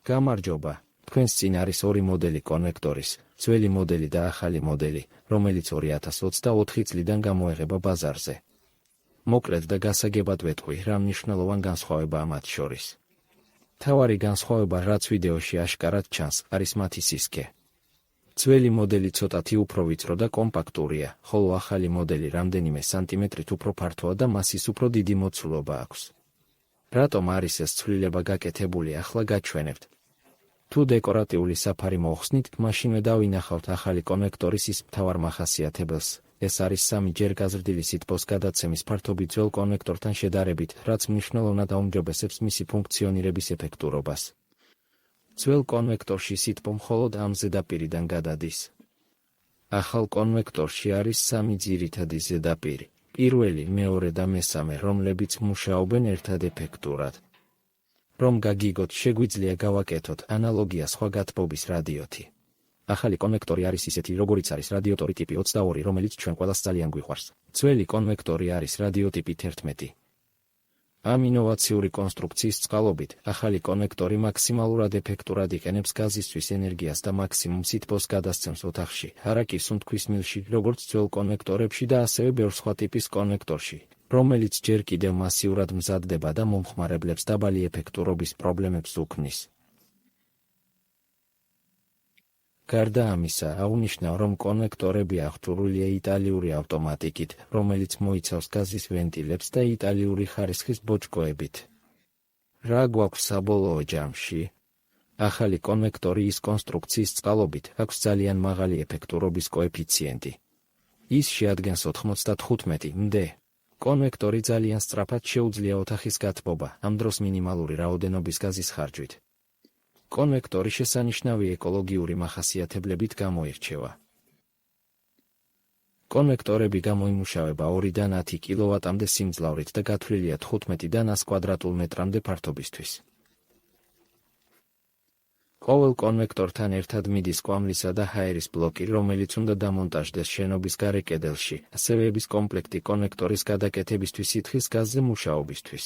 გამარჯობა, თქვენს წინ არის ორი მოდელი კონექტორის, ძველი მოდელი და ახალი მოდელი, რომელიც 2024 წლიდან გამოეღება ბაზარზე. მოკლედ და გასაგებად ვეთქვი, რა მნიშვნელოვანი განსხვავებაა მათ შორის. მთავარი განსხვავება, რაც ვიდეოში აშკარად ჩანს, არის მათი სისქე. ძველი მოდელი ცოტათი უფრო ვიწრო და კომპაქტურია, ხოლო ახალი მოდელი რამდენიმე სანტიმეტრით უფრო ფართოა და მასის უფრო დიდი მოცულობა აქვს. რატომ არის ეს ცვლილება გაკეთებული, ახლა გაჩვენებთ. თუ დეკორატიული საფარი მოხსნით, მაშინვე დავინახავთ ახალი კონექტორის ის მთავარ მახასიათებელს. ეს არის 3 ჯერ გაზრდილი სითბოს გადაცემის ფართობით ძველ კონექტორთან შედარებით, რაც მნიშვნელოვნად აუმჯობესებს მისი ფუნქციონირების ეფექტურობას. ძველ კონექტორში სითბო მხოლოდ ამ ზედაპირიდან გადადის. ახალ კონექტორში არის 3 ძირითადი ზედაპირი. პირველი, მეორე და მესამე, რომლებიც მუშაობენ ერთად ეფექტურად. რომ გაგიგოთ, შეგვიძლია გავაკეთოთ ანალოგია სხვა გათბობის რადიოთი. ახალი კონექტორი არის ისეთი, როგორიც არის რადიოტორი ტიპი 22, რომელიც ჩვენ ყველას ძალიან გვიყვარს. ძველი კონექტორი არის რადიოტიპი 11. ამ ინოვაციური კონსტრუქციის წყალობით, ახალი კონექტორი მაქსიმალურად ეფექტურად იყენებს გაზისთვის ენერგიას და მაქსიმუმ სითბოს გადასცემს ოთახში, არა კი სუნთქვის მილში, როგორც ძველ კონექტორებში და ასევე ბევრ სხვა ტიპის კონექტორში, რომელიც ჯერ კიდევ მასიურად მზადდება და მომხმარებლებს დაბალი ეფექტურობის პრობლემებს უქმნის. გარდა ამისა, აღნიშნავ, რომ კონექტორები აღჭურვილია იტალიური ავტომატიკით, რომელიც მოიცავს გაზის ვენტილებს და იტალიური ხარისხის ბოჭკოებით. რა გვაქვს საბოლოო ჯამში? ახალი კონექტორი ის კონსტრუქციის წყალობით აქვს ძალიან მაღალი ეფექტურობის კოეფიციენტი. ის შეადგენს 95 მდ. კონექტორი ძალიან სწრაფად შეუძლია ოთახის გათბობა, ამ დროს მინიმალური რაოდენობის გაზის ხარჯვით. კონექტორი შესანიშნავი ეკოლოგიური მახასიათებლებით გამოირჩევა. კონექტორები გამოიმუშავება 2-დან 10 კილოვატამდე სიმძლავრით და გათვლილია 15-დან 100 კვადრატულ მეტრამდე ფართობისთვის. ყოველ კონექტორთან ერთად მიდის კვამლისა და ჰაერის ბლოკი, რომელიც უნდა დამონტაჟდეს შენობის გარე კედელში, ასევე ების კომპლექტი კონექტორის გადაკეთებისთვის სითხის გაზზე მუშაობისთვის.